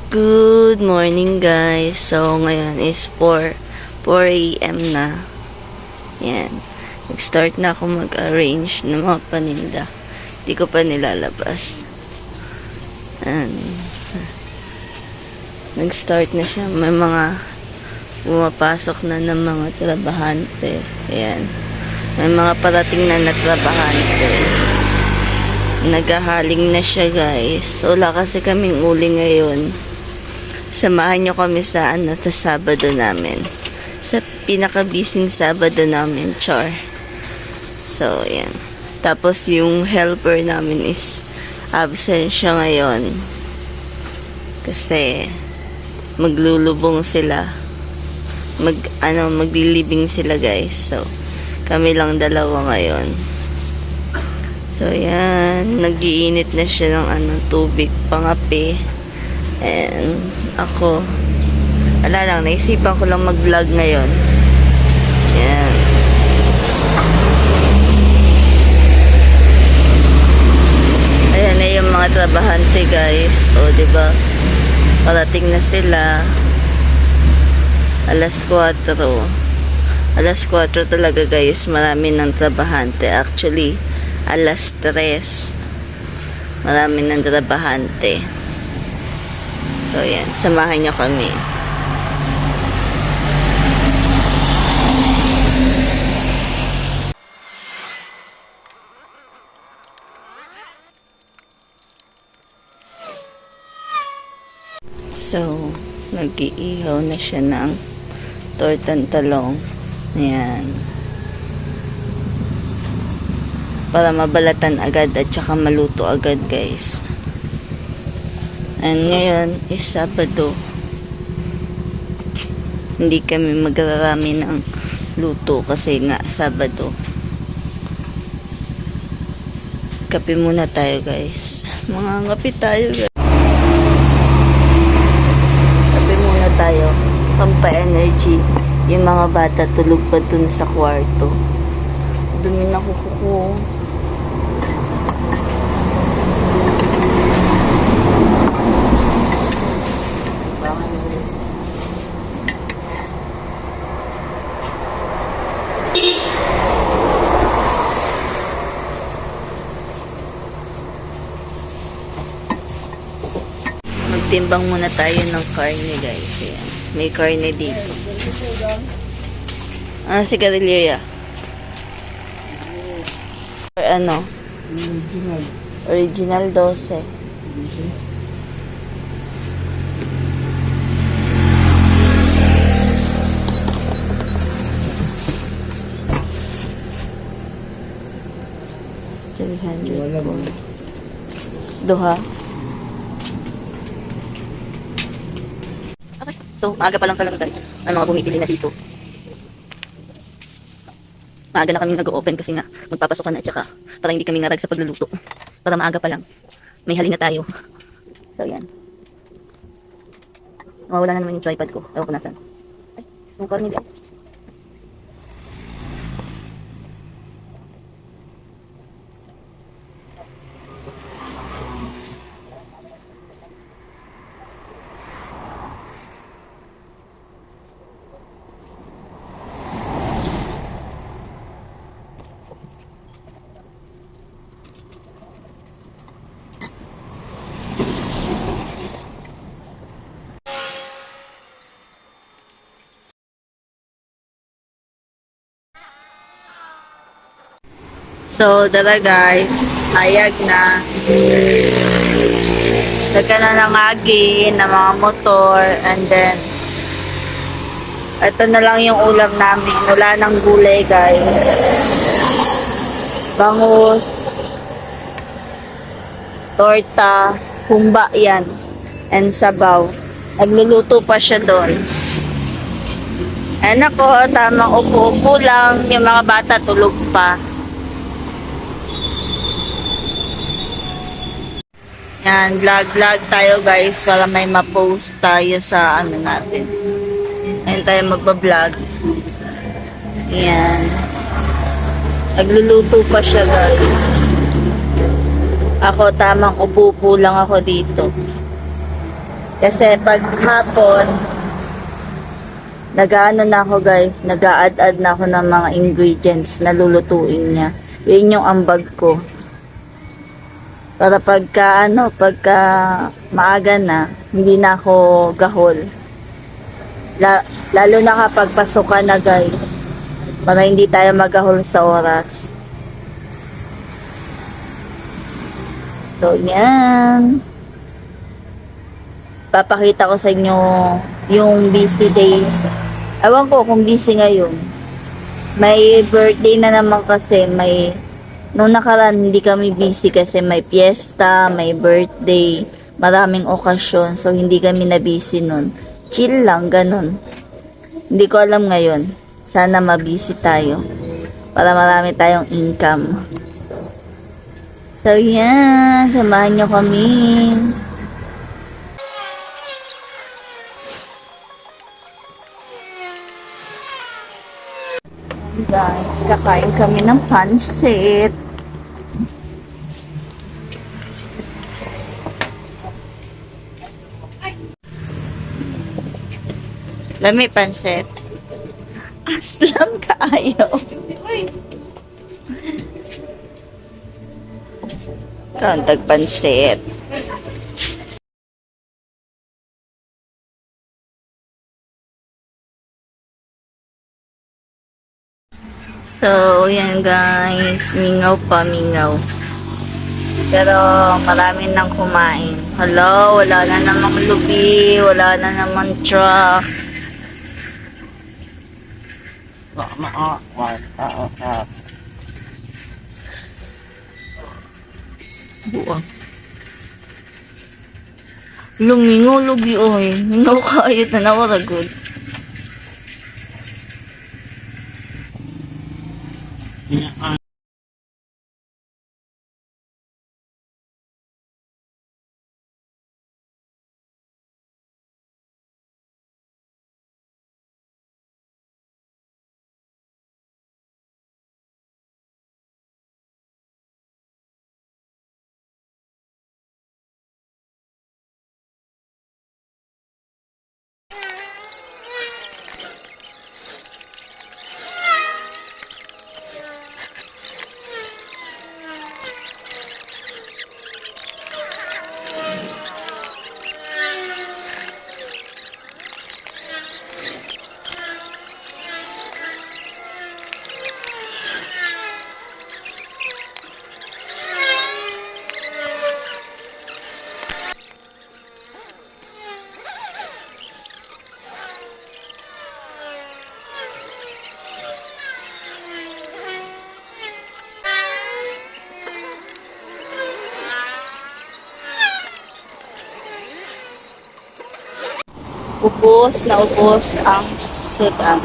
Good morning guys. So ngayon is 4 a.m. na. Yan. Nag-start na ako mag-arrange ng mga paninda. Hindi ko pa nilalabas. And nag-start na siya. May mga pumapasok na ng mga trabahante. Ayan. May mga parating na trabahante. Naghahaling na siya guys. Wala kasi kaming uli ngayon. Samahan nyo kami sa sa Sabado namin. Sa pinaka-busy Sabado namin, char. So, yan. Tapos yung helper namin is absent siya ngayon. Kasi maglulubong sila. Maglilibing sila guys. So, kami lang dalawa ngayon. So, yan. Nag-iinit na siya ng tubig, pangape. And, ako. Wala lang. Naisipan ko lang mag-vlog ngayon. Yan. Ayan na yung mga trabahante, guys. O, diba? Parating na sila. Alas 4. Alas 4 talaga, guys. Marami ng trabahante. Actually, alas 3. Marami ng trabahante. So, yan. Samahan nyo kami. So, nag-iihaw na siya ng tortang talong. Yan. Para mabalatan agad at saka maluto agad guys. And ngayon is Sabado. Hindi kami magrarami ng luto kasi nga Sabado. Kape muna tayo guys. Mga ngapi tayo guys. Kape muna tayo. Pampa-energy. Yung mga bata tulog pa dun sa kwarto. Dumi na kuko. Magtimbang muna tayo ng karne guys. Ayan. May karne dito. Sigarilyo ya? Or ano? Original 12. Duha. Okay. So, maaga pa lang guys. Ang mga bumibili na dito. Maaga na kami nag-open kasi nga magpapasok ka na at saka para hindi kami narag sa pagluluto. Para maaga pa lang. May hali na tayo. So, yan. Mawala na naman yung tripod ko. Ewan ko nasan. Ay, yung karne dyan. So, dala guys, hayag na. Daga na ng agi, ng mga motor, and then, ito na lang yung ulam namin. Wala ng gulay guys. Bangus, torta, humba yan, and sabaw. Nagluluto pa siya doon. And ako, tamang upo-upo lang. Yung mga bata tulog pa. Yan, vlog tayo guys para may ma-post tayo sa natin. Ayun tayo magba-vlog. Yan. Nagluluto pa siya guys. Ako tamang upo lang ako dito. Kasi pag hapon, nag-ano na ako guys, nag-a-add na ako ng mga ingredients na lulutuin niya. Yun yung ambag ko. Para pagka maaga na, hindi na ako gahol. Lalo na kapag pasukan na guys, para hindi tayo magahol sa oras. So, yan. Papakita ko sa inyo yung busy days. Ewan ko kung busy ngayon. May birthday na naman kasi, nung nakaraan hindi kami busy kasi may piyesta, may birthday, maraming okasyon, so hindi kami na busy nun. Chill lang, ganun. Hindi ko alam ngayon. Sana mabusy tayo para marami tayong income. So yan, samahan nyo kami. Guys, kakain kami ng pancit. Lami pancit. Aslam kaayo. Saan tagpansit? So, yan guys. Mingaw pa, mingaw. Pero, marami nang kumain. Hello, wala na namang lubi. Wala na namang truck. Buang. Lumingaw, lubi, oy. Mingaw kayo na nawaragod. Ubos na ubos ang sudan.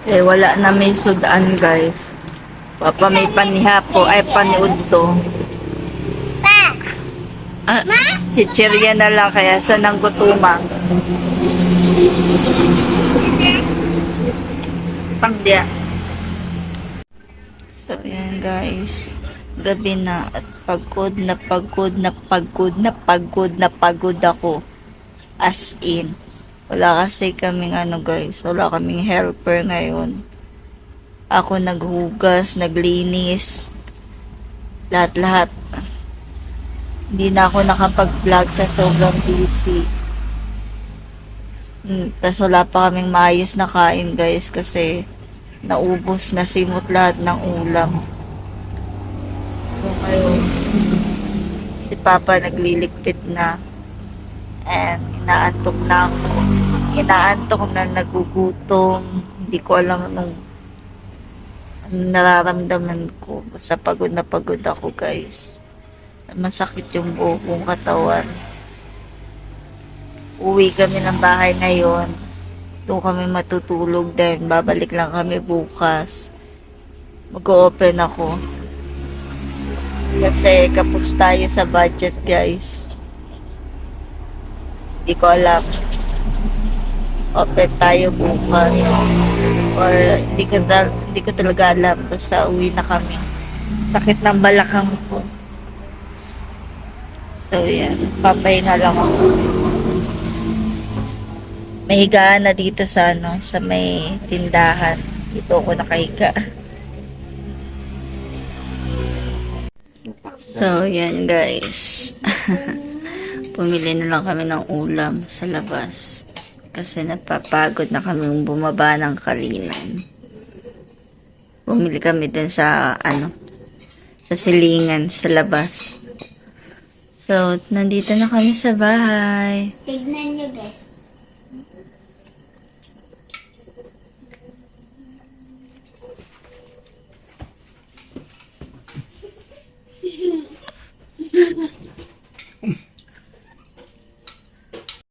Eh, wala na may sudan guys. Papa may panihapo, ay paniudto. Ah, chichirya na lang kaya sa nang gutumang. Pangdia. So, yan guys. Gabi na at pagod na pagod na pagod na pagod na pagod ako. As in. Wala kasi kaming guys. Wala kaming helper ngayon. Ako naghugas, naglinis. Lahat-lahat. Hindi na ako nakapag-vlog sa sobrang busy. Tapos wala pa kaming maayos na kain guys kasi naubos na simot lahat ng ulam. So ngayon, si Papa nagliligpit na and inaantok na ako. Inaantok na, nagugutom. Hindi ko alam anong nararamdaman ko. Basta pagod na pagod ako guys. Masakit yung buo kong katawan. Uwi kami ng bahay ngayon. Doon kami matutulog din. Babalik lang kami bukas. Mag-open ako. Kasi kapos tayo sa budget guys. Hindi ko alam. open tayo bukas. Or hindi ko talaga alam. Basta uwi na kami. Sakit ng balakang ko. So, yan. Papahinga lang ako. May higaan na dito sa sa may tindahan. Dito ako nakahiga. So, yan guys. Pumili na lang kami ng ulam sa labas. Kasi napapagod na kami bumaba ng Kalinan. Bumili kami dun sa sa silingan sa labas. So, nandito na kami sa bahay. Tignan nyo guys.